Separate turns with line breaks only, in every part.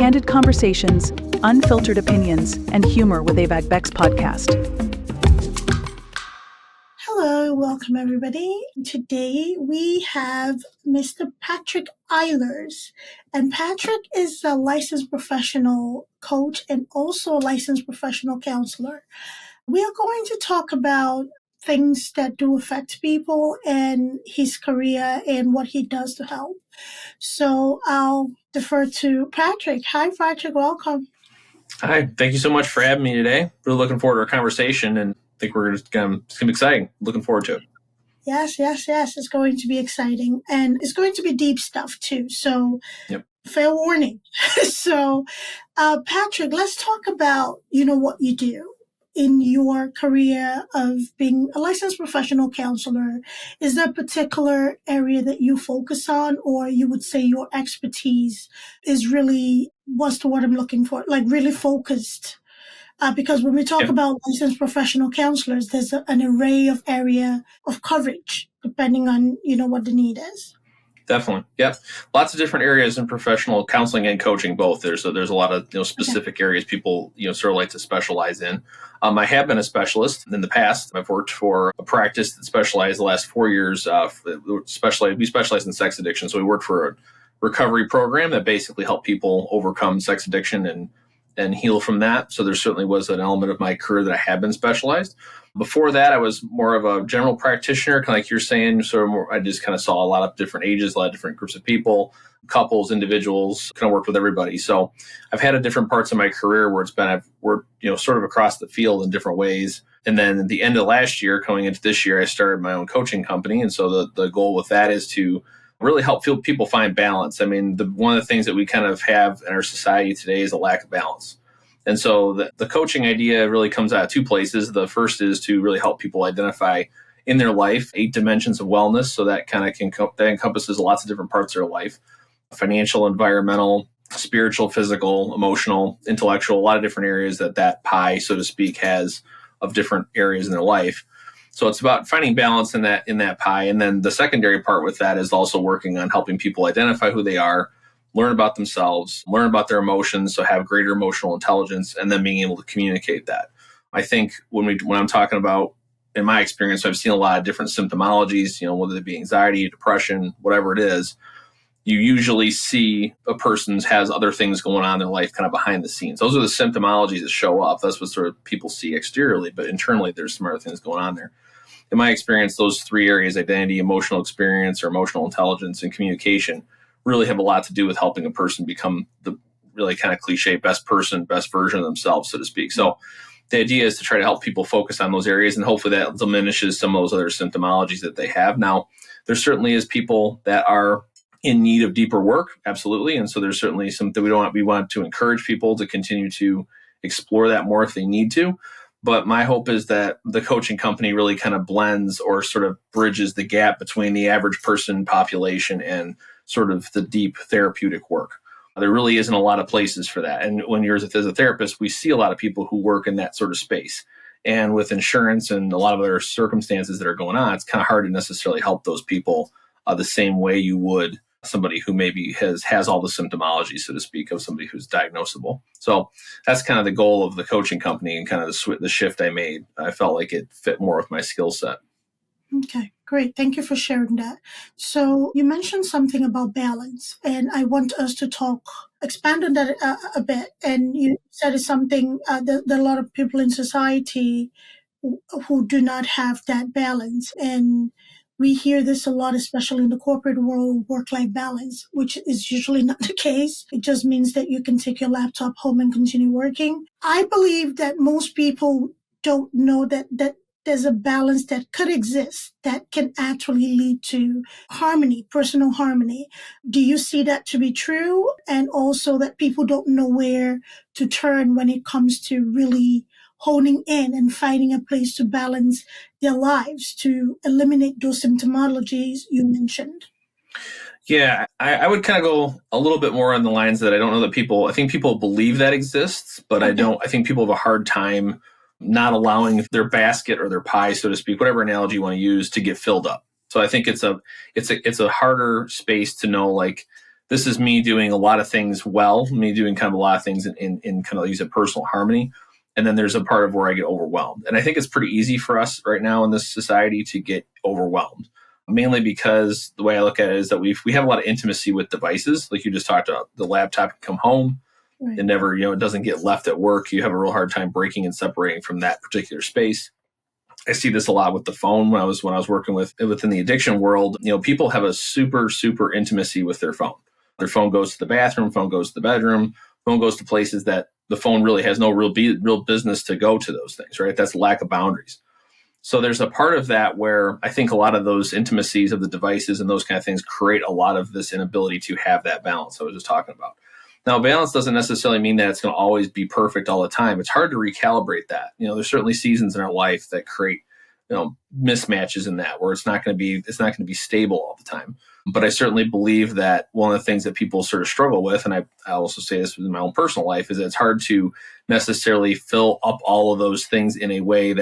candid conversations, unfiltered opinions, and humor with AVAG Beck's podcast.
Hello, welcome everybody. Today we have Mr. Patrick Eilers. And Patrick is a licensed professional coach and also a licensed professional counselor. We are going to talk about things that do affect people and his career and what he does to help. So I'll defer to Patrick. Hi, Patrick. Welcome.
Hi. Thank you so much for having me today. Really looking forward to our conversation, and I think it's going to be exciting. Looking forward to it.
Yes. It's going to be exciting. And it's going to be deep stuff too. So Fair warning. So, Patrick, let's talk about, what you do in your career of being a licensed professional counselor. Is there a particular area that you focus on, or you would say your expertise is really, what's the word I'm looking for, like really focused? Because when we talk about licensed professional counselors, there's an array of area of coverage depending on, what the need is.
Definitely. Yep. Lots of different areas in professional counseling and coaching both. There's a lot of specific areas people sort of like to specialize in. I have been a specialist in the past. I've worked for a practice that specialized the last 4 years. We specialize in sex addiction. So we worked for a recovery program that basically helped people overcome sex addiction and heal from that. So there certainly was an element of my career that I have been specialized. Before that, I was more of a general practitioner, kind of like you're saying. Sort of more, I just kind of saw a lot of different ages, a lot of different groups of people, couples, individuals, kind of worked with everybody. So I've had different parts of my career where I've worked, sort of across the field in different ways. And then at the end of last year, coming into this year, I started my own coaching company. And so the goal with that is to really help people find balance. I mean, one of the things that we kind of have in our society today is a lack of balance. And so the coaching idea really comes out of two places. The first is to really help people identify in their life 8 dimensions of wellness. So that kind of that encompasses lots of different parts of their life: financial, environmental, spiritual, physical, emotional, intellectual, a lot of different areas that pie, so to speak, has of different areas in their life. So it's about finding balance in that pie. And then the secondary part with that is also working on helping people identify who they are, learn about themselves, learn about their emotions, so have greater emotional intelligence, and then being able to communicate that. I think when I'm talking about, in my experience, I've seen a lot of different symptomologies, whether it be anxiety, depression, whatever it is. You usually see a person has other things going on in their life kind of behind the scenes. Those are the symptomologies that show up. That's what sort of people see exteriorly, but internally there's some other things going on there. In my experience, those 3 areas, identity, emotional experience or emotional intelligence, and communication, really have a lot to do with helping a person become the really kind of cliche best person, best version of themselves, so to speak. So the idea is to try to help people focus on those areas, and hopefully that diminishes some of those other symptomologies that they have. Now, there certainly is people that are in need of deeper work, absolutely. And so there's certainly some that we want to encourage people to continue to explore that more if they need to. But my hope is that the coaching company really kind of blends or sort of bridges the gap between the average person population and sort of the deep therapeutic work. There really isn't a lot of places for that. And when you're as a therapist, we see a lot of people who work in that sort of space. And with insurance and a lot of other circumstances that are going on, it's kind of hard to necessarily help those people the same way you would somebody who maybe has all the symptomology, so to speak, of somebody who's diagnosable. So that's kind of the goal of the coaching company and kind of the shift I made. I felt like it fit more with my skill set.
Okay, great. Thank you for sharing that. So you mentioned something about balance, and I want us to expand on that a bit. And you said it's something that a lot of people in society who do not have that balance. And we hear this a lot, especially in the corporate world, work-life balance, which is usually not the case. It just means that you can take your laptop home and continue working. I believe that most people don't know that there's a balance that could exist that can actually lead to harmony, personal harmony. Do you see that to be true? And also that people don't know where to turn when it comes to really honing in and finding a place to balance their lives, to eliminate those symptomologies you mentioned?
Yeah, I would kind of go a little bit more on the lines that I think people believe that exists, but I think people have a hard time not allowing their basket or their pie, so to speak, whatever analogy you want to use, to get filled up. So I think it's a harder space to know, like, this is me doing a lot of things well, me doing kind of a lot of things in kind of use of personal harmony. And then there's a part of where I get overwhelmed. And I think it's pretty easy for us right now in this society to get overwhelmed, mainly because the way I look at it is that we have a lot of intimacy with devices. Like you just talked about, the laptop can come home.
Right.
It never, it doesn't get left at work. You have a real hard time breaking and separating from that particular space. I see this a lot with the phone when I was working within the addiction world. People have a super, super intimacy with their phone. Their phone goes to the bathroom, phone goes to the bedroom, phone goes to places that the phone really has no real business to go to those things, right? That's lack of boundaries. So there's a part of that where I think a lot of those intimacies of the devices and those kind of things create a lot of this inability to have that balance I was just talking about. Now, balance doesn't necessarily mean that it's going to always be perfect all the time. It's hard to recalibrate that. There's certainly seasons in our life that create, mismatches in that, where it's not going to be stable all the time. But I certainly believe that one of the things that people sort of struggle with, and I also say this in my own personal life, is that it's hard to necessarily fill up all of those things in a way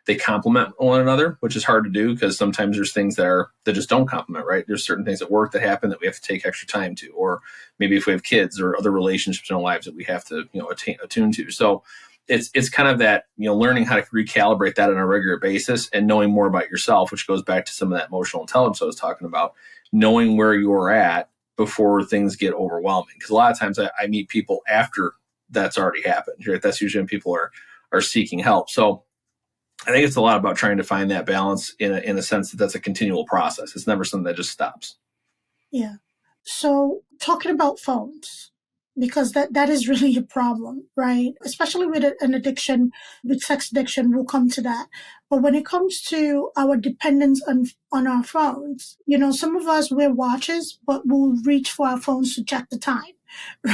they complement one another, which is hard to do because sometimes there's things that just don't complement, right? There's certain things at work that happen that we have to take extra time to, or maybe if we have kids or other relationships in our lives that we have to, attune to. So it's kind of that, learning how to recalibrate that on a regular basis and knowing more about yourself, which goes back to some of that emotional intelligence I was talking about, knowing where you're at before things get overwhelming. Because a lot of times I meet people after that's already happened, right? That's usually when people are seeking help. So I think it's a lot about trying to find that balance in a sense that that's a continual process. It's never something that just stops.
Yeah. So talking about phones, because that is really a problem, right? Especially with an addiction, with sex addiction, we'll come to that. But when it comes to our dependence on our phones, some of us wear watches, but we'll reach for our phones to check the time,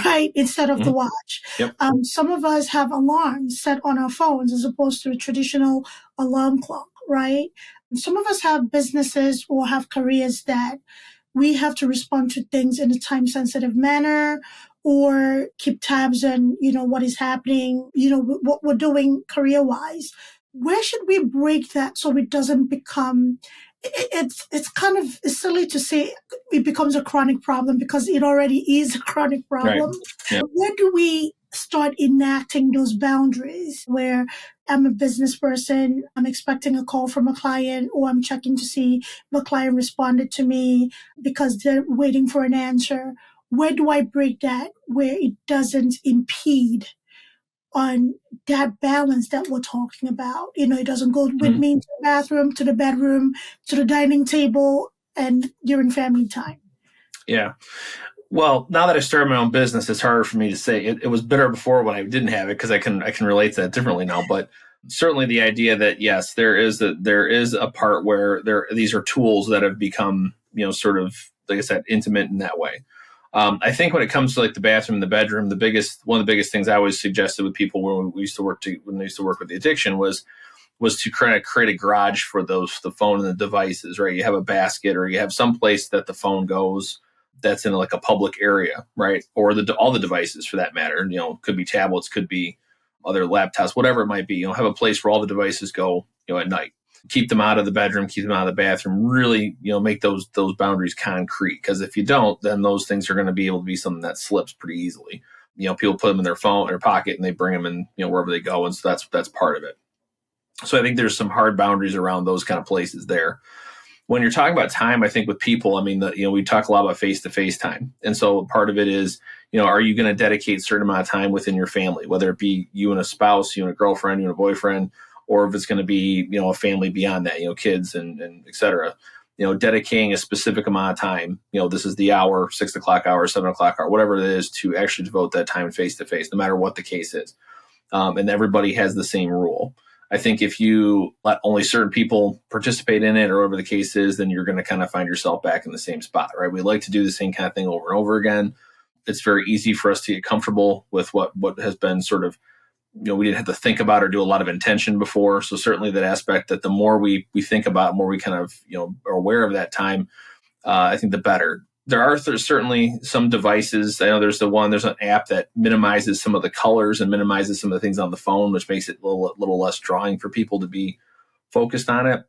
right? Instead of the watch.
Yep.
Some of us have alarms set on our phones as opposed to a traditional alarm clock, right? Some of us have businesses or have careers that we have to respond to things in a time-sensitive manner or keep tabs on, what is happening, what we're doing career-wise. Where should we break that so it doesn't become, it's kind of silly to say it becomes a chronic problem because it already is a chronic problem.
Right. Yeah.
Where do we start enacting those boundaries where I'm a business person, I'm expecting a call from a client, or I'm checking to see if the client responded to me because they're waiting for an answer? Where do I break that where it doesn't impede on that balance that we're talking about? It doesn't go with me to the bathroom, to the bedroom, to the dining table, and during family time.
Yeah. Well, now that I started my own business, it's harder for me to say. It was better before when I didn't have it because I can relate to that differently now. But certainly the idea that yes, there is a part where these are tools that have become sort of, like I said, intimate in that way. I think when it comes to like the bathroom and the bedroom, one of the biggest things I always suggested with people when they used to work with the addiction was to create a garage for the phone and the devices, right? You have a basket or you have some place that the phone goes that's in like a public area, right? Or all the devices for that matter, could be tablets, could be other laptops, whatever it might be, have a place where all the devices go, at night. Keep them out of the bedroom, keep them out of the bathroom, really, make those boundaries concrete. Because if you don't, then those things are going to be able to be something that slips pretty easily. People put them in their phone, their pocket, and they bring them in, wherever they go. And so that's part of it. So I think there's some hard boundaries around those kind of places there. When you're talking about time, I think with people, I mean, we talk a lot about face-to-face time. And so part of it is, are you going to dedicate a certain amount of time within your family, whether it be you and a spouse, you and a girlfriend, you and a boyfriend, or if it's going to be, a family beyond that, kids and et cetera, dedicating a specific amount of time, this is the hour, 6 o'clock hour, 7 o'clock hour, whatever it is, to actually devote that time face-to-face, no matter what the case is. And everybody has the same rule. I think if you let only certain people participate in it or whatever the case is, then you're going to kind of find yourself back in the same spot, right? We like to do the same kind of thing over and over again. It's very easy for us to get comfortable with what has been sort of, we didn't have to think about or do a lot of intention before. So certainly that aspect that the more we think about, more we kind of, are aware of that time, I think the better. There's certainly some devices. I know there's an app that minimizes some of the colors and minimizes some of the things on the phone, which makes it a little less drawing for people to be focused on it.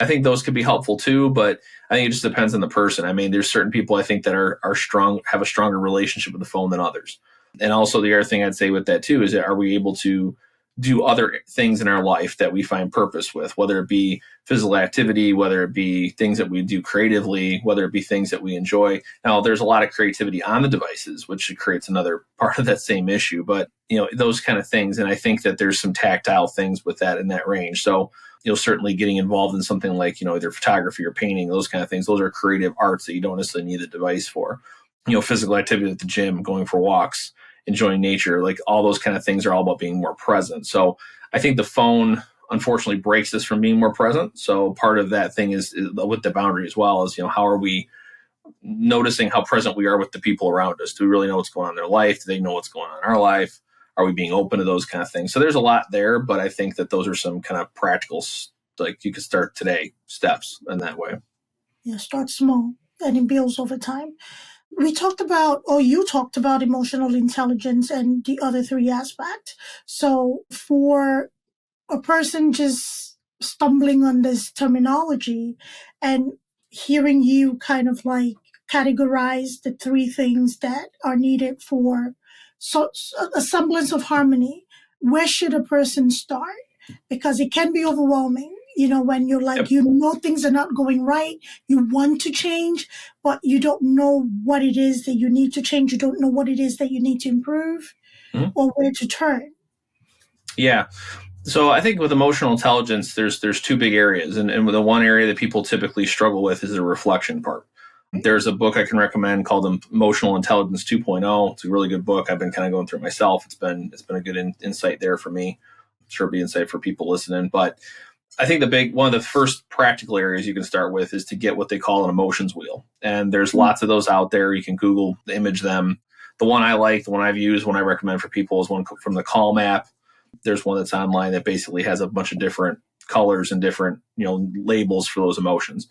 I think those could be helpful too, but I think it just depends on the person. I mean, there's certain people I think that are strong, have a stronger relationship with the phone than others. And also the other thing I'd say with that too is that are we able to do other things in our life that we find purpose with, whether it be physical activity, whether it be things that we do creatively, whether it be things that we enjoy. Now, there's a lot of creativity on the devices, which creates another part of that same issue, but those kind of things. And I think that there's some tactile things with that in that range. So, certainly getting involved in something like, either photography or painting, those kind of things, those are creative arts that you don't necessarily need the device for. Physical activity at the gym, going for walks, enjoying nature, like all those kind of things are all about being more present. So I think the phone unfortunately breaks us from being more present. So part of that thing is with the boundary as well is, how are we noticing how present we are with the people around us? Do we really know what's going on in their life? Do they know what's going on in our life? Are we being open to those kind of things? So there's a lot there, but I think that those are some kind of practical, like you could start today steps in that way.
Yeah, start small and it builds over time. We talked about, or you talked about emotional intelligence and the other three aspects. So for a person just stumbling on this terminology and hearing you kind of like categorize the three things that are needed for a semblance of harmony, where should a person start? Because it can be overwhelming. When you're like, things are not going right, you want to change, but you don't know what it is that you need to change. You don't know what it is that you need to improve or where to turn.
Yeah. So I think with emotional intelligence, there's two big areas. And the one area that people typically struggle with is the reflection part. There's a book I can recommend called Emotional Intelligence 2.0. It's a really good book. I've been kind of going through it myself. It's been a good insight there for me. I'm sure it'll be insight for people listening. But I think one of the first practical areas you can start with is to get what they call an emotions wheel. And there's lots of those out there. You can Google image them. The one I like, the one I've used, one I recommend for people is one from the Calm app. There's one that's online that basically has a bunch of different colors and different labels for those emotions.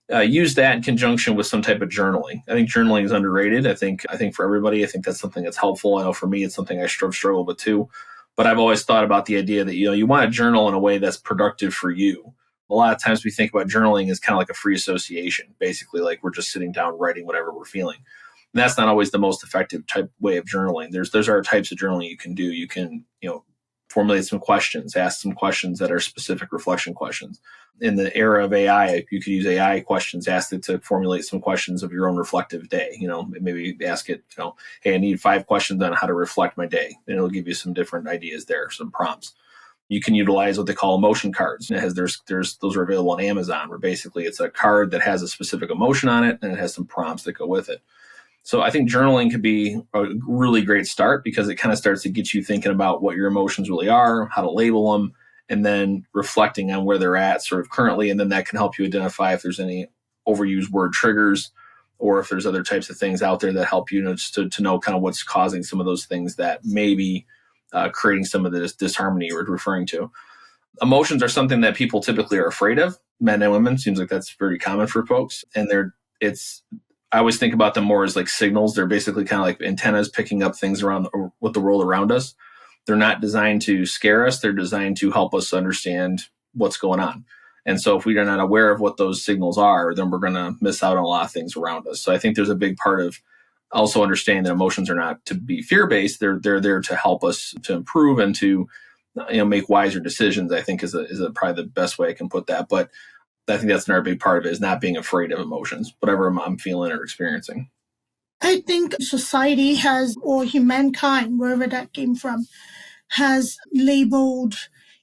Use that in conjunction with some type of journaling. I think journaling is underrated. I think for everybody, I think that's something that's helpful. I know for me, it's something I struggle with too. But I've always thought about the idea that you want to journal in a way that's productive for you. A lot of times we think about journaling as kind of like a free association, basically like we're just sitting down writing whatever we're feeling. And that's not always the most effective type way of journaling. There's other types of journaling you can do. You can formulate some questions, ask some questions that are specific reflection questions. In the era of AI, you could use AI questions, ask it to formulate some questions of your own reflective day. Maybe ask it, hey, I need 5 questions on how to reflect my day. And it'll give you some different ideas there, some prompts. You can utilize what they call emotion cards. And there's those are available on Amazon, where basically it's a card that has a specific emotion on it and it has some prompts that go with it. So I think journaling could be a really great start because it kind of starts to get you thinking about what your emotions really are, how to label them, and then reflecting on where they're at sort of currently. And then that can help you identify if there's any overused word triggers or if there's other types of things out there that help you to know kind of what's causing some of those things that may be creating some of this disharmony you're referring to. Emotions are something that people typically are afraid of, men and women. Seems like that's very common for folks. And I always think about them more as like signals. They're basically kind of like antennas picking up things around with the world around us. They're not designed to scare us. They're designed to help us understand what's going on. And so if we are not aware of what those signals are, then we're going to miss out on a lot of things around us. So I think there's a big part of also understanding that emotions are not to be fear-based. They're there to help us to improve and to make wiser decisions, I think is probably the best way I can put that. But I think that's another big part of it is not being afraid of emotions, whatever I'm feeling or experiencing.
I think society has, or humankind, wherever that came from, has labeled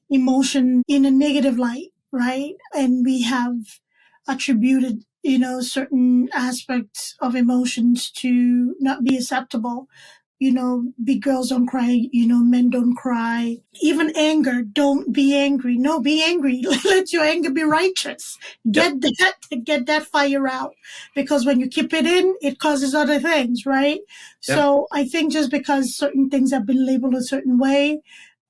emotion in a negative light, right? And we have attributed, certain aspects of emotions to not be acceptable. Big girls don't cry, men don't cry. Even anger, don't be angry. No, be angry. Let your anger be righteous. Get that fire out. Because when you keep it in, it causes other things, right? Yep. So I think just because certain things have been labeled a certain way,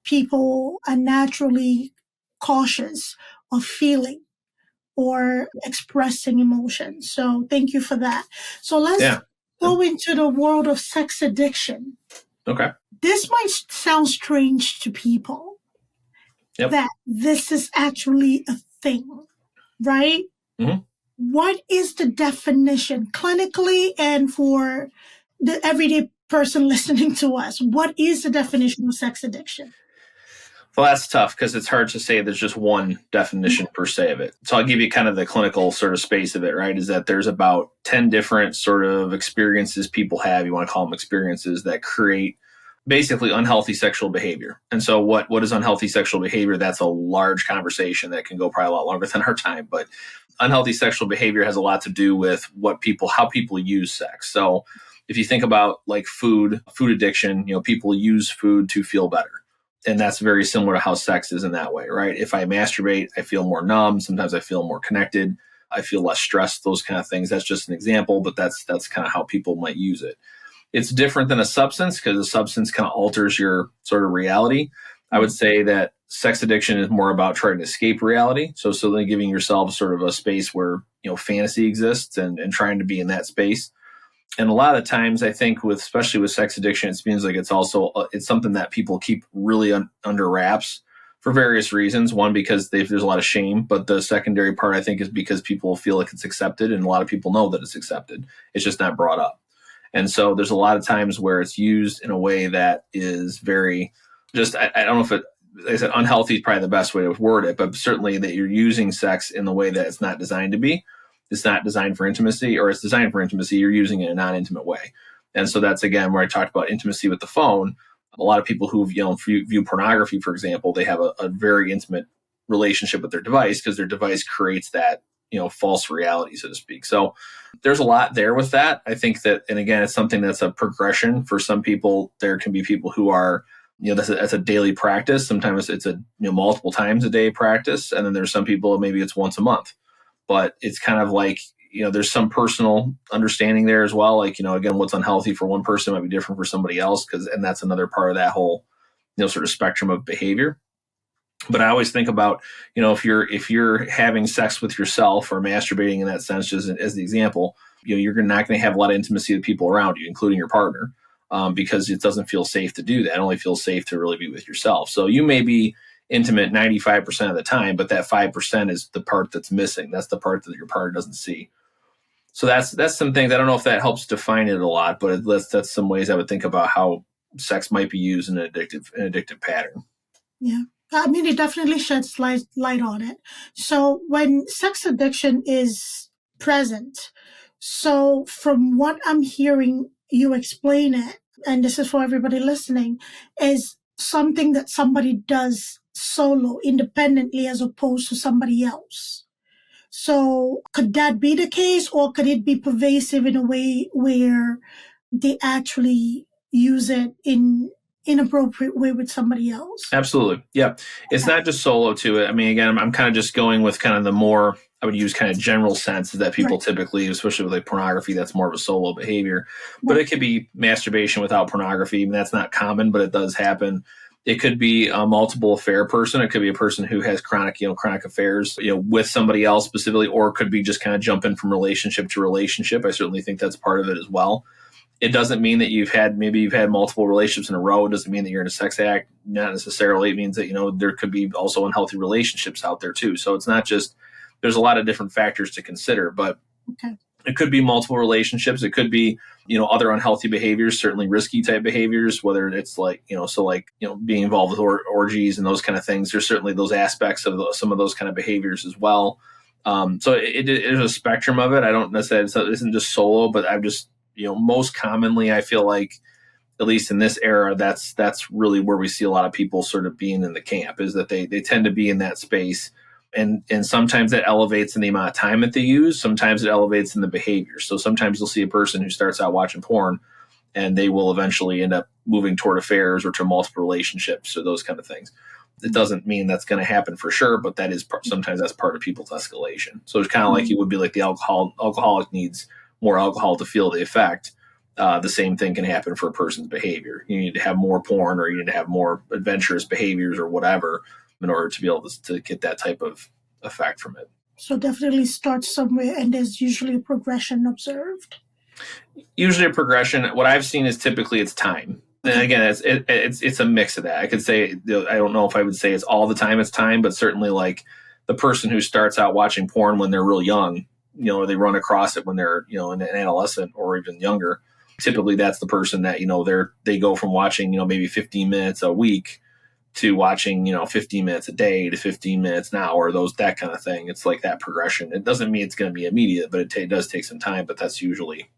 people are naturally cautious of feeling or expressing emotion. So thank you for that. So let's go into the world of sex addiction.
Okay.
This might sound strange to people that this is actually a thing, right?
Mhm.
What is the definition clinically and for the everyday person listening to us? What is the definition of sex addiction?
Well, that's tough because it's hard to say there's just one definition per se of it. So I'll give you kind of the clinical sort of space of it, right? Is that there's about 10 different sort of experiences people have, you want to call them experiences, that create basically unhealthy sexual behavior. And so what is unhealthy sexual behavior? That's a large conversation that can go probably a lot longer than our time. But unhealthy sexual behavior has a lot to do with how people use sex. So if you think about like food addiction, people use food to feel better. And that's very similar to how sex is in that way, right? If I masturbate, I feel more numb. Sometimes I feel more connected. I feel less stressed, those kind of things. That's just an example, but that's kind of how people might use it. It's different than a substance because a substance kind of alters your sort of reality. I would say that sex addiction is more about trying to escape reality. So then giving yourself sort of a space where, fantasy exists and trying to be in that space. And a lot of times I think especially with sex addiction, it seems like it's also, it's something that people keep really under wraps for various reasons. One, because there's a lot of shame, but the secondary part I think is because people feel like it's accepted and a lot of people know that it's accepted. It's just not brought up. And so there's a lot of times where it's used in a way that is very just, I don't know if it, like I said, unhealthy is probably the best way to word it, but certainly that you're using sex in the way that it's not designed to be. It's not designed for intimacy, or it's designed for intimacy. You're using it in a non-intimate way. And so that's, again, where I talked about intimacy with the phone. A lot of people who view pornography, for example, they have a very intimate relationship with their device because their device creates that, false reality, so to speak. So there's a lot there with that. I think that, and again, it's something that's a progression. For some people, there can be people who are, that's a daily practice. Sometimes it's a multiple times a day practice. And then there's some people, maybe it's once a month. But it's kind of like, there's some personal understanding there as well. Like, again, what's unhealthy for one person might be different for somebody else. And that's another part of that whole, sort of spectrum of behavior. But I always think about, if you're having sex with yourself or masturbating in that sense, just as the example, you're not going to have a lot of intimacy with people around you, including your partner, because it doesn't feel safe to do that. It only feels safe to really be with yourself. So you may be intimate 95% of the time, but that 5% is the part that's missing. That's the part that your partner doesn't see. So that's some things. I don't know if that helps define it a lot, but that's some ways I would think about how sex might be used in an addictive pattern.
Yeah. I mean, it definitely sheds light on it. So when sex addiction is present, so from what I'm hearing you explain it, and this is for everybody listening, is something that somebody does solo, independently, as opposed to somebody else. So could that be the case, or could it be pervasive in a way where they actually use it in inappropriate way with somebody else?
Absolutely. Yeah. It's not just solo to it. I mean, again, I'm kind of just going with kind of the more, I would use kind of general sense that people typically, especially with like pornography, that's more of a solo behavior. But it could be masturbation without pornography. I mean, that's not common, but it does happen. It could be a multiple affair person. It could be a person who has chronic affairs, with somebody else specifically, or it could be just kind of jumping from relationship to relationship. I certainly think that's part of it as well. It doesn't mean that you've had multiple relationships in a row. It doesn't mean that you're in a sex act. Not necessarily. It means that, there could be also unhealthy relationships out there too. So it's not just, there's a lot of different factors to consider, but it could be multiple relationships. It could be, other unhealthy behaviors, certainly risky type behaviors, whether it's like, being involved with orgies and those kind of things. There's certainly those aspects of some of those kind of behaviors as well. So it is a spectrum of it. I don't necessarily, it isn't just solo, but I've just, most commonly, I feel like, at least in this era, that's really where we see a lot of people sort of being in the camp, is that they tend to be in that space. And sometimes that elevates in the amount of time that they use. Sometimes it elevates in the behavior. So sometimes you'll see a person who starts out watching porn and they will eventually end up moving toward affairs or to multiple relationships or those kind of things. It doesn't mean that's going to happen for sure, but that is sometimes that's part of people's escalation. So it's kind of like it would be like the alcoholic needs more alcohol to feel the effect. The same thing can happen for a person's behavior. You need to have more porn, or you need to have more adventurous behaviors or whatever in order to be able to get that type of effect from it.
So definitely start somewhere, and there's usually a progression observed.
Usually a progression. What I've seen is typically it's time. And again, it's a mix of that. I could say, I don't know if I would say it's all the time it's time, but certainly like the person who starts out watching porn when they're real young, or they run across it when they're, an adolescent or even younger. Typically that's the person that, they go from watching, maybe 15 minutes a week to watching, 15 minutes a day to 15 minutes an hour, that kind of thing. It's like that progression. It doesn't mean it's going to be immediate, but it does take some time, but that's usually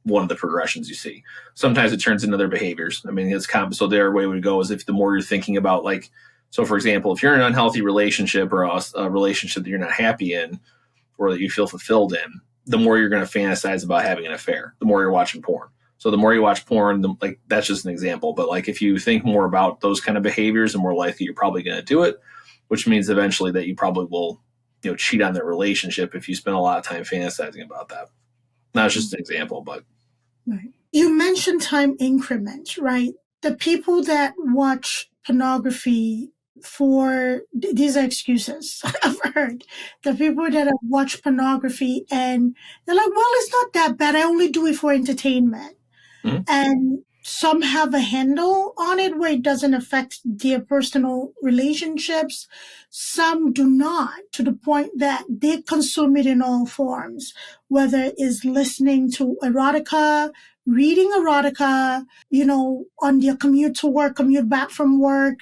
one of the progressions you see. Sometimes it turns into their behaviors. I mean, it's common. So their way would go is if the more you're thinking about, like, so for example, if you're in an unhealthy relationship or a relationship that you're not happy in or that you feel fulfilled in, the more you're going to fantasize about having an affair, the more you're watching porn. So the more you watch porn, that's just an example. But like if you think more about those kind of behaviors, the more likely you're probably going to do it, which means eventually that you probably will, cheat on that relationship if you spend a lot of time fantasizing about that. That's just an example, but.
Right. You mentioned time increments, right? The people that watch pornography these are excuses I've heard. The people that have watched pornography and they're like, well, it's not that bad. I only do it for entertainment. Mm-hmm. And some have a handle on it where it doesn't affect their personal relationships. Some do not, to the point that they consume it in all forms, whether it is listening to erotica, reading erotica, on their commute to work, commute back from work,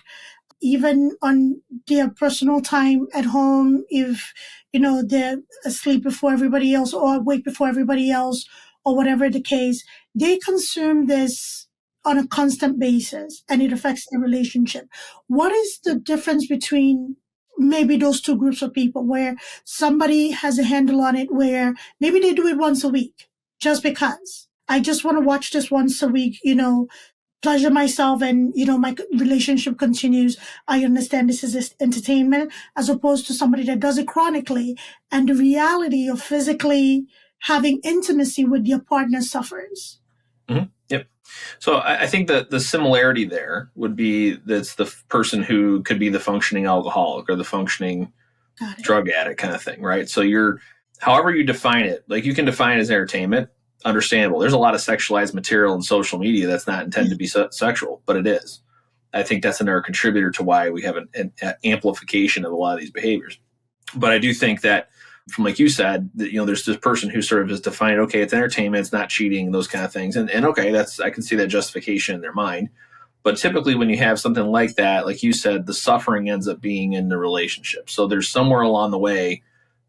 even on their personal time at home, if, they're asleep before everybody else or awake before everybody else or whatever the case, they consume this on a constant basis and it affects their relationship. What is the difference between maybe those two groups of people where somebody has a handle on it where maybe they do it once a week just because I just want to watch this once a week, pleasure myself and, my relationship continues. I understand this is entertainment as opposed to somebody that does it chronically and the reality of physically having intimacy with your partner suffers.
Mm-hmm. Yep. So I think that the similarity there would be that's the person who could be the functioning alcoholic or the functioning drug addict kind of thing, right? So however you define it, like you can define it as entertainment, understandable. There's a lot of sexualized material in social media that's not intended to be sexual, but it is. I think that's another contributor to why we have an amplification of a lot of these behaviors. But I do think that, from like you said, that, there's this person who sort of is defined, okay, it's entertainment, it's not cheating, those kind of things. And okay, I can see that justification in their mind. But typically when you have something like that, like you said, the suffering ends up being in the relationship. So there's somewhere along the way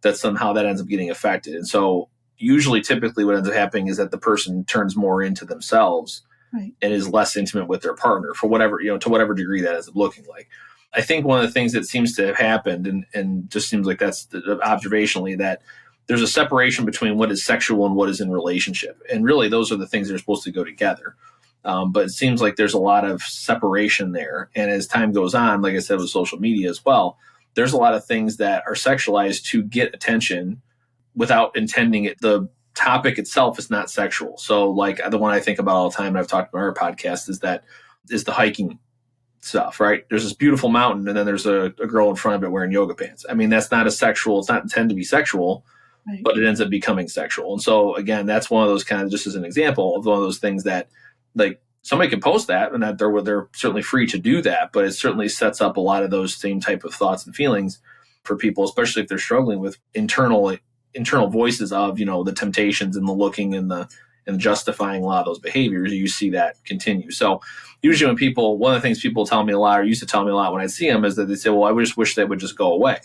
that somehow that ends up getting affected. And so usually, typically what ends up happening is that the person turns more into themselves and is less intimate with their partner for whatever, to whatever degree that ends up looking like. I think one of the things that seems to have happened and just seems like that's observationally that there's a separation between what is sexual and what is in relationship. And really, those are the things that are supposed to go together. But it seems like there's a lot of separation there. And as time goes on, like I said, with social media as well, there's a lot of things that are sexualized to get attention without intending it. The topic itself is not sexual. So like the one I think about all the time, and I've talked about our podcast, is the hiking stuff, right? There's this beautiful mountain and then there's a girl in front of it wearing yoga pants. I mean, that's not it's not intended to be sexual, but it ends up becoming sexual. And so again, that's one of those kind of, just as an example of one of those things that like somebody can post that and that they're certainly free to do that, but it certainly sets up a lot of those same type of thoughts and feelings for people, especially if they're struggling with internal voices of, the temptations and the looking and justifying a lot of those behaviors. You see that continue. So usually one of the things people tell me a lot, or used to tell me a lot when I see them, is that they say, well, I just wish they would just go away.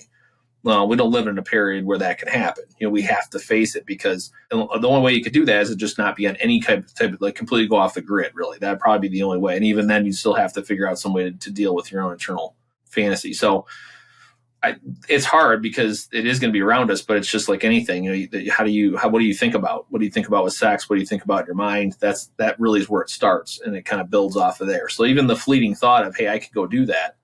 Well, we don't live in a period where that can happen. We have to face it because the only way you could do that is to just not be on any type of like completely go off the grid, really. That'd probably be the only way. And even then you still have to figure out some way to deal with your own internal fantasy. So it's hard because it is going to be around us, but it's just like anything. What do you think about? What do you think about with sex? What do you think about in your mind? That really is where it starts, and it kind of builds off of there. So even the fleeting thought of, hey, I could go do that,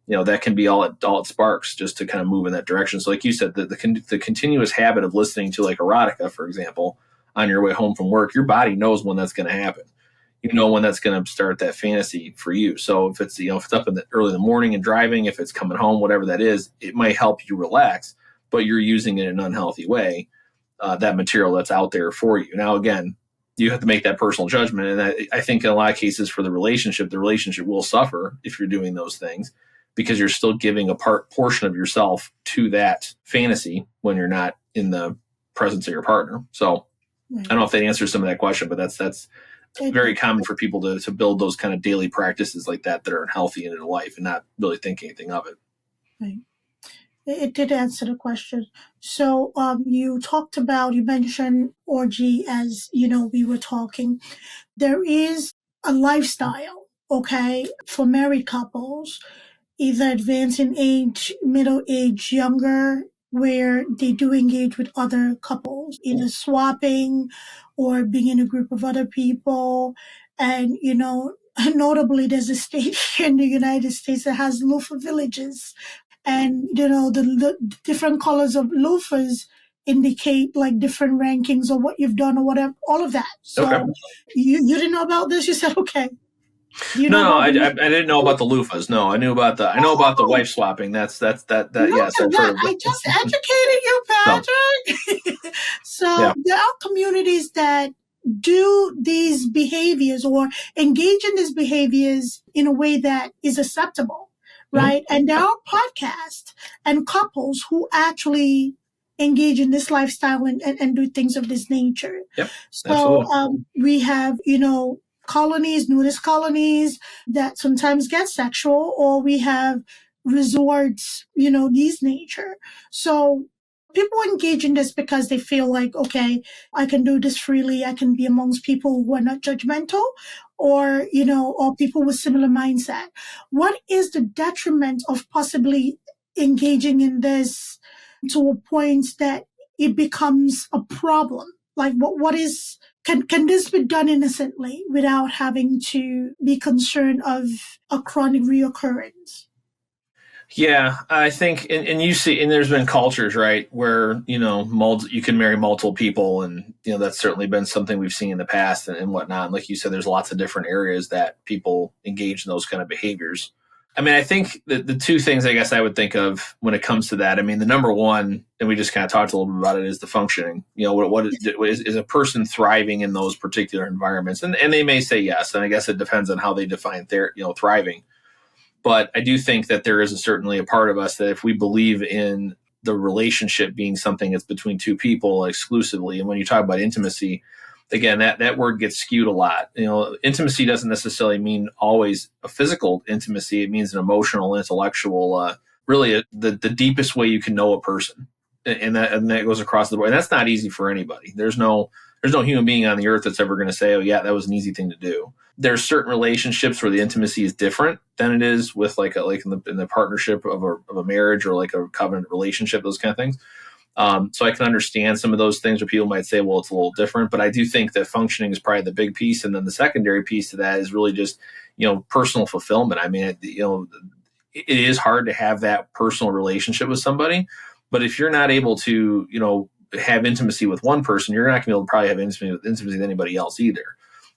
that can be all it sparks just to kind of move in that direction. So like you said, the continuous habit of listening to like erotica, for example, on your way home from work, your body knows when that's going to happen. When that's going to start that fantasy for you. So if it's, if it's up early in the morning and driving, if it's coming home, whatever that is, it might help you relax, but you're using it in an unhealthy way, that material that's out there for you. Now, again, you have to make that personal judgment. And I think in a lot of cases for the relationship will suffer if you're doing those things because you're still giving a portion of yourself to that fantasy when you're not in the presence of your partner. So I don't know if that answers some of that question, but that's very common for people to build those kind of daily practices like that are healthy in their life and not really think anything of it.
Right. It did answer the question. So you mentioned orgy as, we were talking. There is a lifestyle, okay, for married couples, either advancing age, middle age, younger, where they do engage with other couples, either swapping or being in a group of other people. And, notably, there's a state here in the United States that has loofah villages. And, the different colors of loofahs indicate like different rankings of what you've done or whatever, all of that. So
Okay.
you didn't know about this? You said, okay.
No, I didn't know about the loofahs. No, I know about the wife swapping. Yes, I've heard of that.
I just educated you, Patrick. So there are communities that do these behaviors or engage in these behaviors in a way that is acceptable, right? Mm-hmm. And there are podcasts and couples who actually engage in this lifestyle and do things of this nature.
Yep,
so we have, nudist colonies that sometimes get sexual, or we have resorts, these nature. So people engage in this because they feel like, okay, I can do this freely. I can be amongst people who are not judgmental, or, or people with similar mindset. What is the detriment of possibly engaging in this to a point that it becomes a problem? Like what is, can this be done innocently without having to be concerned of a chronic reoccurrence?
Yeah, I think, and you see, and there's been cultures, right, where, you can marry multiple people, and, that's certainly been something we've seen in the past and whatnot. And like you said, there's lots of different areas that people engage in those kind of behaviors. I mean, I think the two things I guess I would think of when it comes to that, I mean, the number one, and we just kind of talked a little bit about it, is the functioning. What is a person thriving in those particular environments? And they may say yes, and I guess it depends on how they define thriving. But I do think that there is certainly a part of us that if we believe in the relationship being something that's between two people exclusively, and when you talk about intimacy, again, that word gets skewed a lot. Intimacy doesn't necessarily mean always a physical intimacy. It means an emotional, intellectual, really the deepest way you can know a person. And that goes across the board. And that's not easy for anybody. There's no human being on the earth that's ever going to say, oh yeah, that was an easy thing to do. There's certain relationships where the intimacy is different than it is with like in the partnership of a marriage or like a covenant relationship, those kind of things. So I can understand some of those things where people might say, well, it's a little different, but I do think that functioning is probably the big piece. And then the secondary piece to that is really just, personal fulfillment. I mean, it is hard to have that personal relationship with somebody, but if you're not able to, have intimacy with one person, you're not going to be able to probably have intimacy with anybody else either,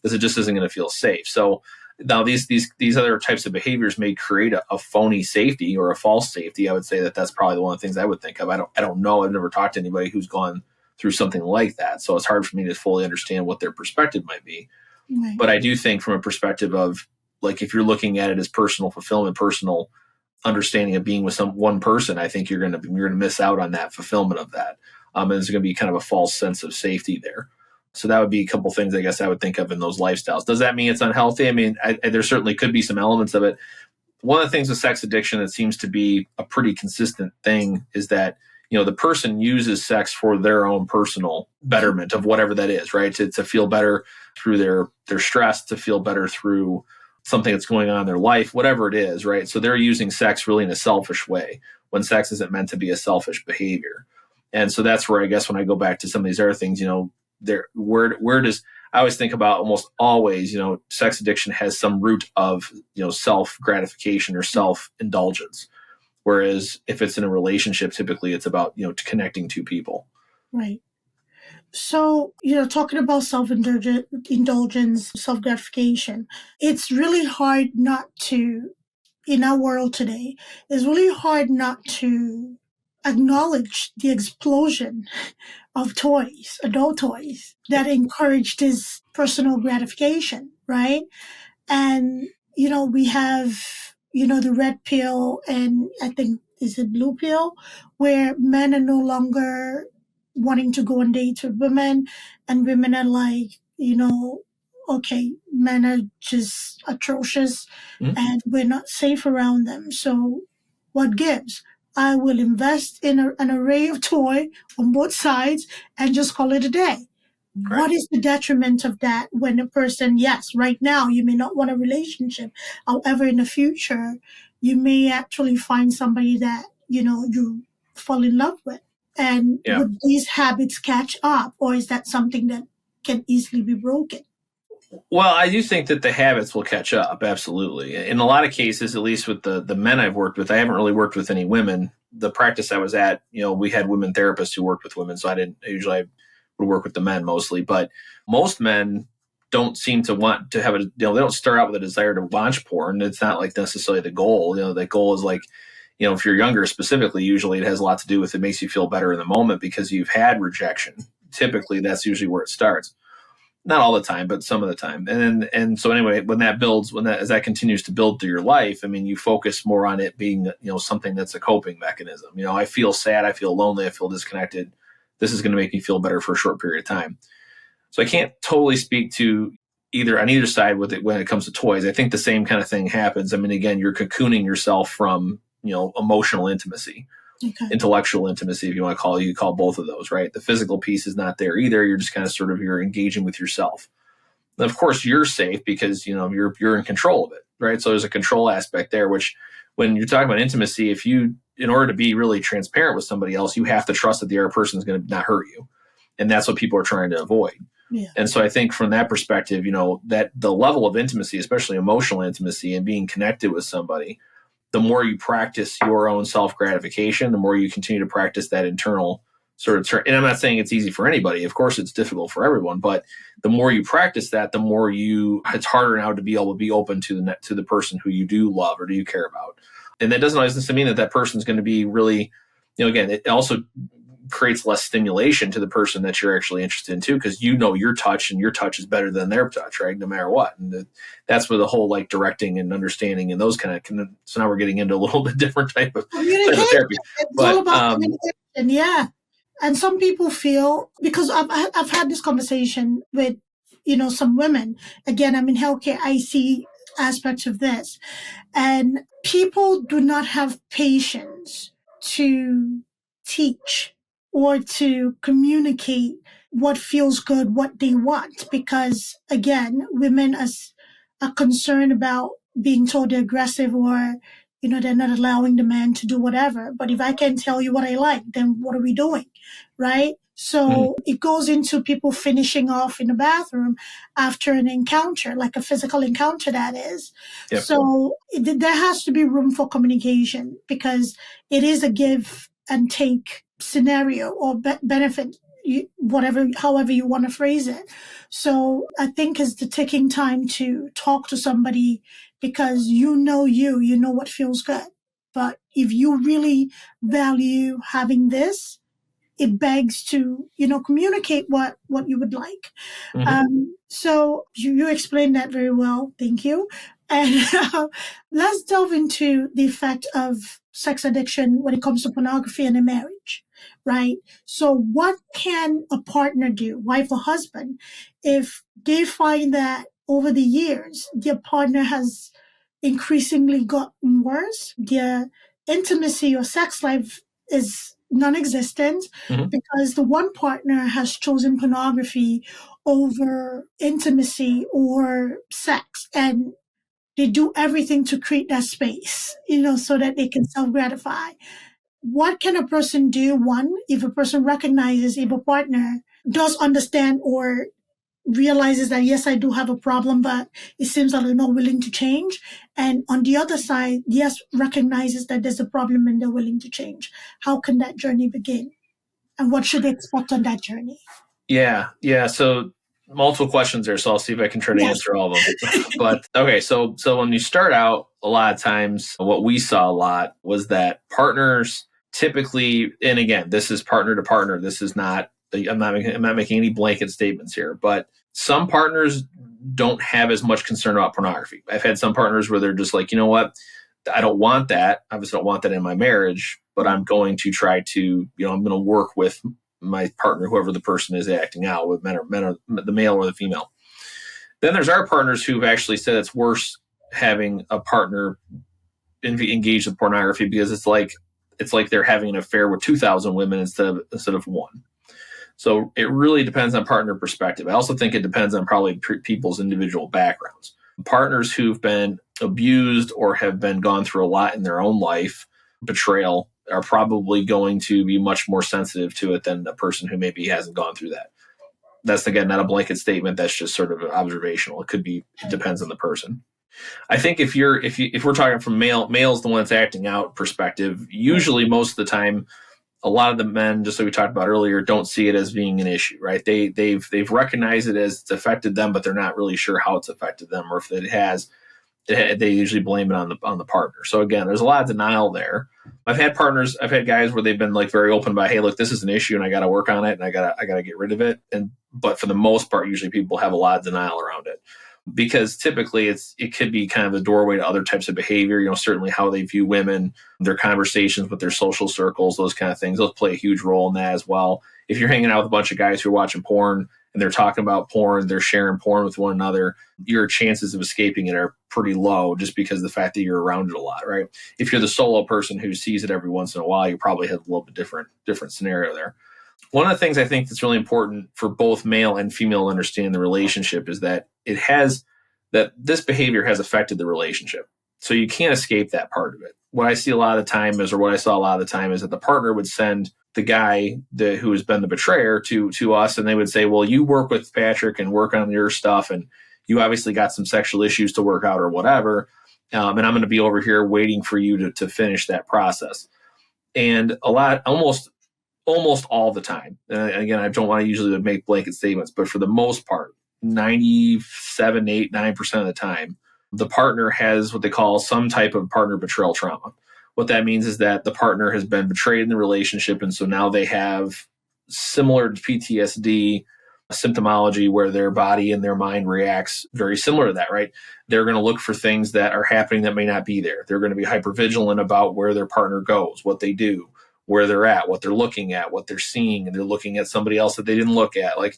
because it just isn't going to feel safe. So now these other types of behaviors may create a phony safety or a false safety. I would say that's probably one of the things I would think of. I don't know. I've never talked to anybody who's gone through something like that. So it's hard for me to fully understand what their perspective might be. Right. But I do think from a perspective of, like, if you're looking at it as personal fulfillment, personal understanding of being with one person, I think you're going to miss out on that fulfillment of that. And there's going to be kind of a false sense of safety there. So that would be a couple things I guess I would think of in those lifestyles. Does that mean it's unhealthy? I mean, there certainly could be some elements of it. One of the things with sex addiction that seems to be a pretty consistent thing is that, the person uses sex for their own personal betterment of whatever that is, right? To feel better through their stress, to feel better through something that's going on in their life, whatever it is, right? So they're using sex really in a selfish way when sex isn't meant to be a selfish behavior. And so that's where I guess when I go back to some of these other things, where does, I always think about almost always, sex addiction has some root of, self gratification or self indulgence. Whereas if it's in a relationship, typically it's about, connecting two people.
Right. So, talking about self-indulgence, self-gratification, it's really hard not to, in our world today, it's really hard not to acknowledge the explosion of toys, adult toys, that encourage this personal gratification, right? And, we have the red pill and I think is it blue pill, where men are no longer wanting to go on dates with women, and women are like, okay, men are just atrocious,
Mhm.
and we're not safe around them. So, what gives? I will invest in an array of toy on both sides and just call it a day.
Right.
What is the detriment of that when a person, yes, right now you may not want a relationship. However, in the future, you may actually find somebody that, you fall in love with. And
Yeah.
would these habits catch up, or is that something that can easily be broken?
Well, I do think that the habits will catch up. Absolutely. In a lot of cases, at least with the men I've worked with, I haven't really worked with any women. The practice I was at, we had women therapists who worked with women. So I would work with the men mostly, but most men don't seem to want to have they don't start out with a desire to watch porn. It's not like necessarily the goal. The goal is like, if you're younger specifically, usually it has a lot to do with, it makes you feel better in the moment because you've had rejection. Typically that's usually where it starts. Not all the time, but some of the time. And so anyway, as that continues to build through your life, I mean, you focus more on it being, something that's a coping mechanism. I feel sad, I feel lonely, I feel disconnected. This is going to make me feel better for a short period of time. So I can't totally speak to on either side with it when it comes to toys. I think the same kind of thing happens. I mean, again, you're cocooning yourself from, emotional intimacy.
Okay.
Intellectual intimacy, if you want to you call both of those, right? The physical piece is not there either. You're just kind of you're engaging with yourself. And of course, you're safe because you're in control of it, right? So there's a control aspect there, which when you're talking about intimacy, in order to be really transparent with somebody else, you have to trust that the other person is going to not hurt you, and that's what people are trying to avoid.
Yeah.
And so I think from that perspective, that the level of intimacy, especially emotional intimacy and being connected with somebody, the more you practice your own self-gratification, the more you continue to practice that internal and I'm not saying it's easy for anybody. Of course, it's difficult for everyone, but the more you practice that, the more it's harder now to be able to be open to the person who you do love or do you care about. And that doesn't always necessarily mean that person's going to be really, again, it also creates less stimulation to the person that you're actually interested in too, because your touch, and your touch is better than their touch, right? No matter what. And that's where the whole like directing and understanding and those kind of, so now we're getting into a little bit different type of therapy.
It's all about communication, yeah. And some people feel, because I've had this conversation with, some women. Again, I'm in healthcare, I see aspects of this. And people do not have patience to teach or to communicate what feels good, what they want. Because again, women are concerned about being told they're aggressive, or, they're not allowing the man to do whatever. But if I can't tell you what I like, then what are we doing? Right? So it goes into people finishing off in the bathroom after an encounter, like a physical encounter, that is.
Yep.
So there has to be room for communication, because it is a give and take scenario, or benefit, however you want to phrase it. So I think it's the taking time to talk to somebody, because you know what feels good. But if you really value having this, it begs to, communicate what you would like. So you explained that very well. Thank you. And let's delve into the effect of sex addiction when it comes to pornography in a marriage, right? So what can a partner do, wife or husband, if they find that over the years, their partner has increasingly gotten worse, their intimacy or sex life is non-existent, because the one partner has chosen pornography over intimacy or sex, and they do everything to create that space, so that they can self-gratify. What can a person do? One, if a person recognizes if a partner does understand or realizes that, yes, I do have a problem, but it seems that they're not willing to change. And on the other side, yes, recognizes that there's a problem and they're willing to change. How can that journey begin? And what should they expect on that journey?
Yeah. So multiple questions there. So I'll see if I can try to answer all of them. But okay. So when you start out, a lot of times what we saw a lot was that partners typically, and again, this is partner to partner. This is not, I'm not making any blanket statements here, but some partners don't have as much concern about pornography. I've had some partners where they're just like, you know what, I don't want that. I obviously don't want that in my marriage, but I'm going to try to, I'm going to work with my partner, whoever the person is acting out with, the male or the female. Then there's our partners who've actually said it's worse having a partner engaged in pornography because it's like they're having an affair with 2,000 women instead of one. So it really depends on partner perspective. I also think it depends on probably people's individual backgrounds. Partners who've been abused or have been gone through a lot in their own life, betrayal, are probably going to be much more sensitive to it than a person who maybe hasn't gone through that. That's, again, not a blanket statement. That's just sort of observational. It depends on the person. I think if we're talking from male's the one that's acting out perspective, usually most of the time, a lot of the men, just like we talked about earlier, don't see it as being an issue, right? They've recognized it as it's affected them, but they're not really sure how it's affected them, or if it has. They usually blame it on the partner. So again, there's a lot of denial there. I've had guys where they've been like very open about, hey, look, this is an issue and I got to work on it and I got to get rid of it. But for the most part, usually people have a lot of denial around it, because typically it could be kind of the doorway to other types of behavior. Certainly how they view women, their conversations with their social circles, those kind of things, those play a huge role in that as well. If you're hanging out with a bunch of guys who are watching porn and they're talking about porn, they're sharing porn with one another, your chances of escaping it are pretty low just because of the fact that you're around it a lot, right? If you're the solo person who sees it every once in a while, you probably have a little bit different scenario there. One of the things I think that's really important for both male and female to understand the relationship is that this behavior has affected the relationship. So you can't escape that part of it. What I saw a lot of the time is that the partner would send the guy who has been the betrayer to us, and they would say, well, you work with Patrick and work on your stuff, and you obviously got some sexual issues to work out or whatever, and I'm going to be over here waiting for you to finish that process. And almost all the time, and again, I don't want to usually make blanket statements, but for the most part, 97, 8, 9% of the time, the partner has what they call some type of partner betrayal trauma. What that means is that the partner has been betrayed in the relationship, and so now they have similar to PTSD symptomology where their body and their mind reacts very similar to that, right? They're going to look for things that are happening that may not be there. They're going to be hypervigilant about where their partner goes, what they do, where they're at, what they're looking at, what they're seeing, and they're looking at somebody else that they didn't look at. Like,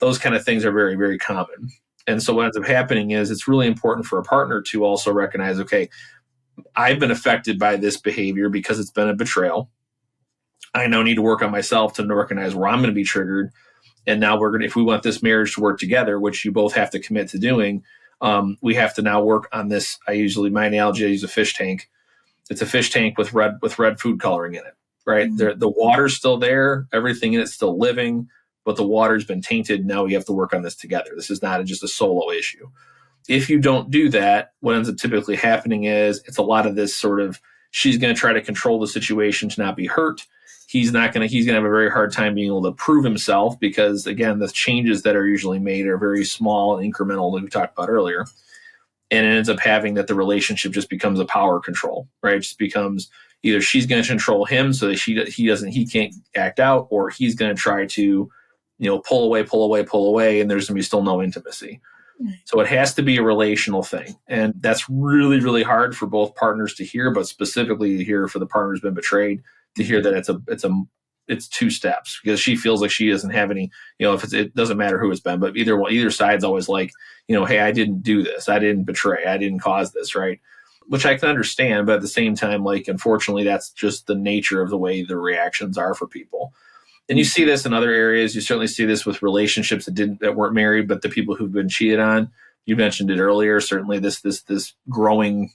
those kind of things are very, very common. And so what ends up happening is it's really important for a partner to also recognize, okay, I've been affected by this behavior because it's been a betrayal. I now need to work on myself to recognize where I'm going to be triggered. And now if we want this marriage to work together, which you both have to commit to doing, we have to now work on this. My analogy, I use a fish tank. It's a fish tank with red food coloring in it, right? Mm-hmm. The water's still there. Everything in it's still living, but the water's been tainted. Now we have to work on this together. This is not just a solo issue. If you don't do that, what ends up typically happening is it's a lot of this sort of, she's going to try to control the situation to not be hurt. He's going to have a very hard time being able to prove himself because, again, the changes that are usually made are very small and incremental, like we talked about earlier. And it ends up having that the relationship just becomes a power control, right? It just becomes either she's going to control him so that he can't act out, or he's going to try to, pull away, and there's going to be still no intimacy. So it has to be a relational thing. And that's really, really hard for both partners to hear, but specifically to hear for the partner who's been betrayed, to hear that it's two steps, because she feels like she doesn't have any, it doesn't matter who it's been, but either side's always like, hey, I didn't do this. I didn't betray. I didn't cause this, right? Which I can understand. But at the same time, like, unfortunately, that's just the nature of the way the reactions are for people. And you see this in other areas. You certainly see this with relationships that weren't married, but the people who've been cheated on. You mentioned it earlier. Certainly this growing,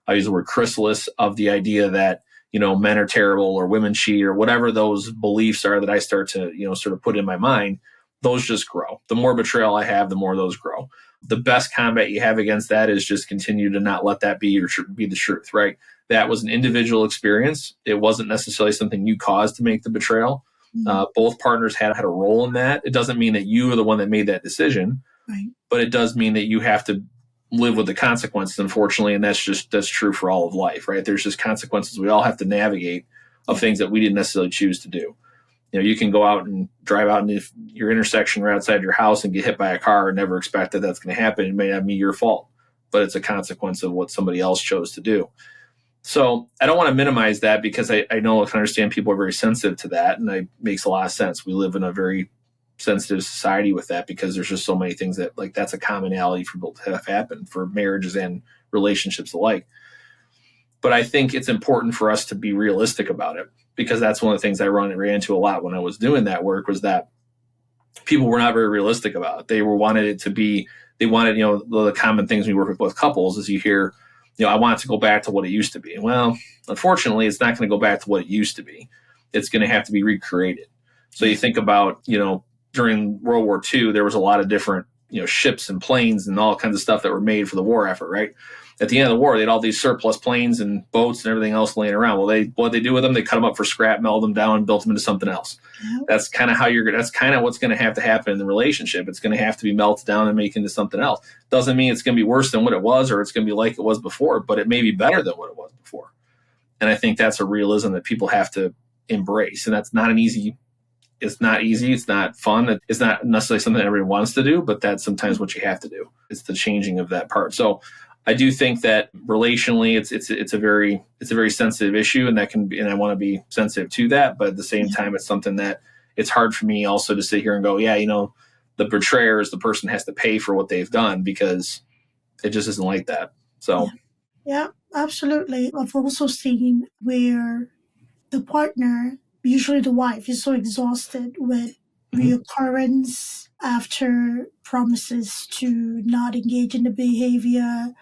I use the word chrysalis, of the idea that, men are terrible or women cheat or whatever those beliefs are that I start to, sort of put in my mind, those just grow. The more betrayal I have, the more those grow. The best combat you have against that is just continue to not let that be the truth, right? That was an individual experience. It wasn't necessarily something you caused to make the betrayal. Both partners had a role in that. It doesn't mean that you are the one that made that decision, right? But it does mean that you have to live with the consequences, unfortunately, and that's true for all of life, right? There's just consequences we all have to navigate of things that we didn't necessarily choose to do. You can go out and drive out in your intersection or outside your house and get hit by a car and never expect that that's going to happen. It may not be your fault, but it's a consequence of what somebody else chose to do. So I don't want to minimize that because I know I can understand people are very sensitive to that, and it makes a lot of sense. We live in a very sensitive society with that because there's just so many things that like that's a commonality for people to have happen for marriages and relationships alike. But I think it's important for us to be realistic about it because that's one of the things I ran into a lot when I was doing that work was that people were not very realistic about it. They wanted it to be, they wanted, the common things we work with couples is you hear, I want it to go back to what it used to be. Well, unfortunately, it's not going to go back to what it used to be. It's going to have to be recreated. So you think about, during World War II, there was a lot of different, ships and planes and all kinds of stuff that were made for the war effort, right? At the end of the war, they had all these surplus planes and boats and everything else laying around. Well, what they do with them? They cut them up for scrap, melt them down, and built them into something else. Yep. That's kind of that's kind of what's going to happen in the relationship. It's going to have to be melted down and made into something else. Doesn't mean it's going to be worse than what it was or it's going to be like it was before, but it may be better than what it was before. And I think that's a realism that people have to embrace. And that's not it's not easy. It's not fun. It's not necessarily something everyone wants to do, but that's sometimes what you have to do. It's the changing of that part. So I do think that relationally, it's a very sensitive issue, and that can be, and I want to be sensitive to that. But at the same time, it's something that it's hard for me also to sit here and go, the betrayer is the person has to pay for what they've done because it just isn't like that. So,
yeah, absolutely. I've also seen where the partner, usually the wife, is so exhausted with reoccurrence after promises to not engage in the behavior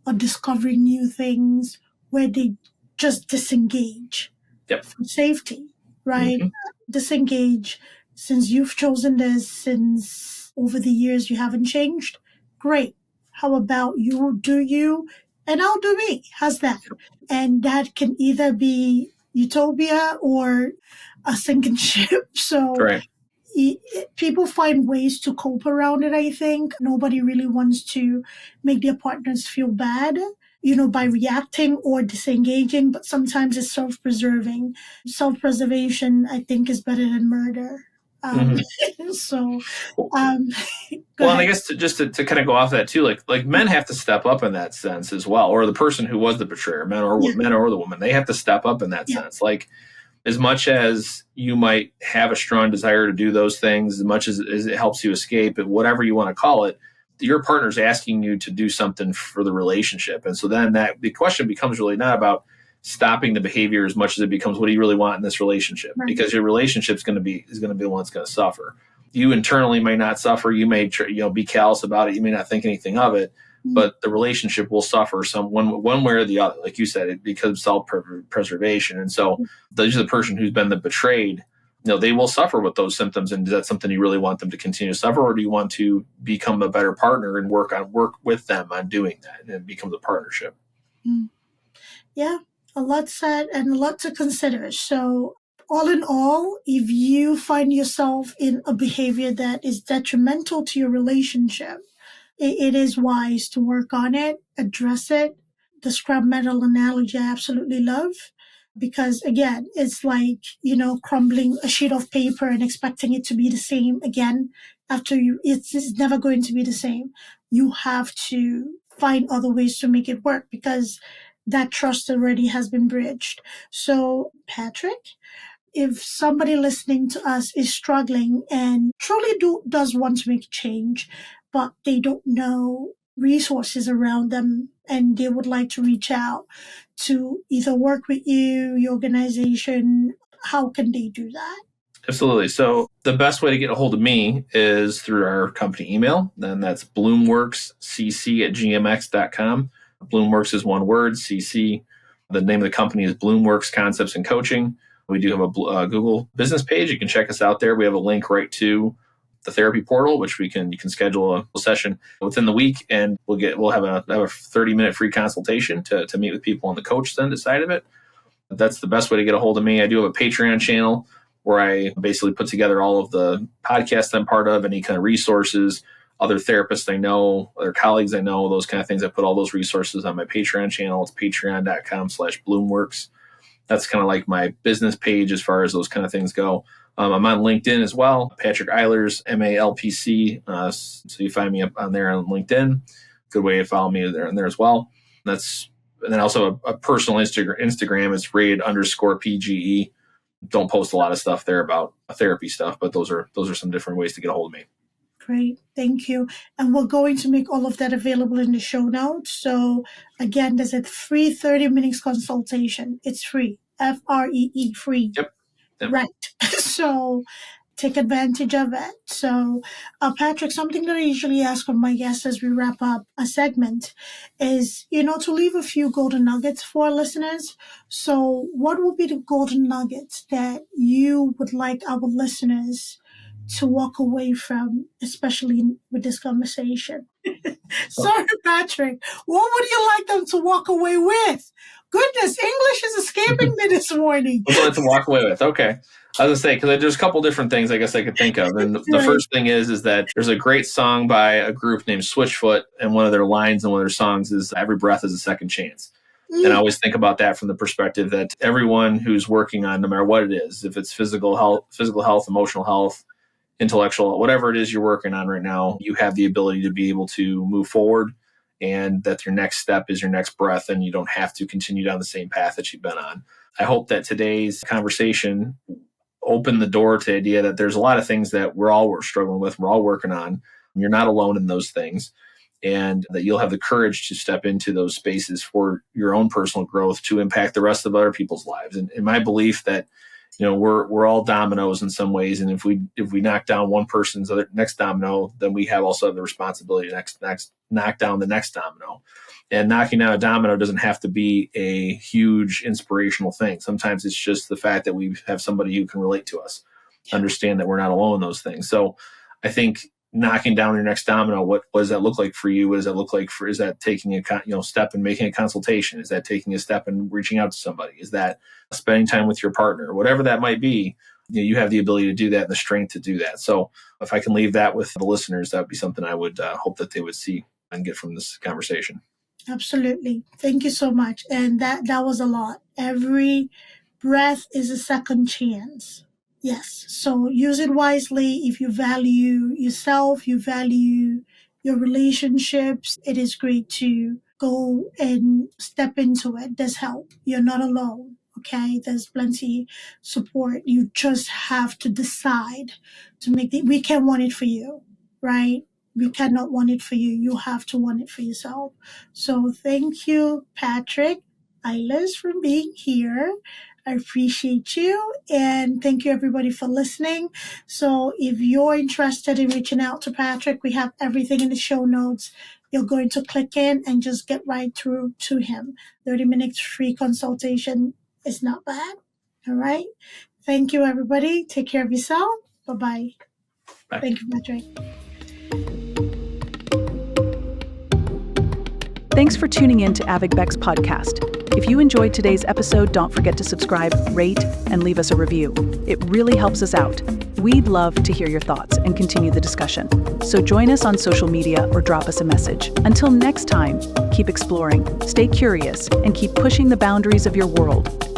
or discovering new things where they just disengage for safety, right? Disengage. Since you've chosen this, since over the years you haven't changed, great. How about you do you and I'll do me? How's that? And that can either be utopia or a sinking ship. So people find ways to cope around it, I think. Nobody really wants to make their partners feel bad, by reacting or disengaging, but sometimes it's self-preserving. Self-preservation, I think, is better than murder. So,
well, and I guess to kind of go off that too, like men have to step up in that sense as well, or the person who was the betrayer, men or the woman, they have to step up in that sense. Like, as much as you might have a strong desire to do those things, as much as it helps you escape, whatever you want to call it, your partner's asking you to do something for the relationship. And so then the question becomes really not about stopping the behavior as much as it becomes, what do you really want in this relationship? Right. Because your relationship is going to be the one that's going to suffer. You internally may not suffer. You may be callous about it. You may not think anything of it. But the relationship will suffer one way or the other. Like you said, it becomes self-preservation. And so the person who's been the betrayed, they will suffer with those symptoms. And is that something you really want them to continue to suffer? Or do you want to become a better partner and work with them on doing that? And it becomes a partnership.
Yeah, a lot said and a lot to consider. So all in all, if you find yourself in a behavior that is detrimental to your relationship, it is wise to work on it, address it. The scrap metal analogy I absolutely love because, again, it's like, crumbling a sheet of paper and expecting it to be the same again after it's never going to be the same. You have to find other ways to make it work because that trust already has been bridged. So, Patrick, if somebody listening to us is struggling and truly does want to make a change, but they don't know resources around them and they would like to reach out to either work with you, your organization, how can they do that?
Absolutely. So the best way to get a hold of me is through our company email. Then that's bloomworkscc@gmx.com. Bloomworks is one word, CC. The name of the company is Bloomworks Concepts and Coaching. We do have a Google business page. You can check us out there. We have a link right to the therapy portal, which you can schedule a session within the week, and we'll have a 30-minute free consultation to meet with people on the coach side of it. That's the best way to get a hold of me. I do have a Patreon channel where I basically put together all of the podcasts I'm part of, any kind of resources, other therapists I know, other colleagues I know, those kind of things. I put all those resources on my Patreon channel. It's patreon.com/Bloomworks. That's kind of like my business page as far as those kind of things go. I'm on LinkedIn as well, Patrick Eilers, MALPC. So you find me up on there on LinkedIn. Good way to follow me there as well. That's And then also a personal Instagram. It's rated_PGE. Don't post a lot of stuff there about therapy stuff, but those are some different ways to get a hold of me.
Great. Thank you. And we're going to make all of that available in the show notes. So again, there's a free 30 minutes consultation. It's free. FREE, free.
Yep.
Right. So take advantage of it. So, Patrick, something that I usually ask of my guests as we wrap up a segment is, to leave a few golden nuggets for our listeners. So what would be the golden nuggets that you would like our listeners to walk away from, especially with this conversation? Sorry, Patrick. What would you like them to walk away with? Goodness, English is escaping me this morning.
What would you like to walk away with? Okay. I was going to say, because there's a couple different things I guess I could think of. And the first thing is that there's a great song by a group named Switchfoot, and one of their lines in one of their songs is every breath is a second chance. And I always think about that from the perspective that everyone who's working on, no matter what it is, if it's physical health, emotional health, intellectual, whatever it is you're working on right now, you have the ability to be able to move forward, and that your next step is your next breath, and you don't have to continue down the same path that you've been on. I hope that today's conversation opened the door to the idea that there's a lot of things that we're struggling with, we're all working on. You're not alone in those things, and that you'll have the courage to step into those spaces for your own personal growth to impact the rest of other people's lives. And in my belief that we're all dominoes in some ways, and if we knock down one person's next domino, then we also have the responsibility to next knock down the next domino. And knocking down a domino doesn't have to be a huge inspirational thing. Sometimes it's just the fact that we have somebody who can relate to us, understand that we're not alone in those things. So I think knocking down your next domino, what does that look like for you? What does that look like is that taking a step and making a consultation? Is that taking a step and reaching out to somebody? Is that spending time with your partner? Whatever that might be, you have the ability to do that and the strength to do that. So if I can leave that with the listeners, that would be something I would hope that they would see and get from this conversation.
Absolutely. Thank you so much. And that was a lot. Every breath is a second chance. Yes. So use it wisely. If you value yourself, you value your relationships, it is great to go and step into it. There's help. You're not alone. Okay. There's plenty support. You just have to decide to we can want it for you, right? We cannot want it for you. You have to want it for yourself. So thank you, Patrick Eilers, for being here. I appreciate you. And thank you, everybody, for listening. So if you're interested in reaching out to Patrick, we have everything in the show notes. You're going to click in and just get right through to him. 30 minutes free consultation is not bad. All right. Thank you, everybody. Take care of yourself. Bye-bye.
Bye.
Thank you, Patrick.
Thanks for tuning in to AVP podcast. If you enjoyed today's episode, don't forget to subscribe, rate, and leave us a review. It really helps us out. We'd love to hear your thoughts and continue the discussion. So join us on social media or drop us a message. Until next time, keep exploring, stay curious, and keep pushing the boundaries of your world.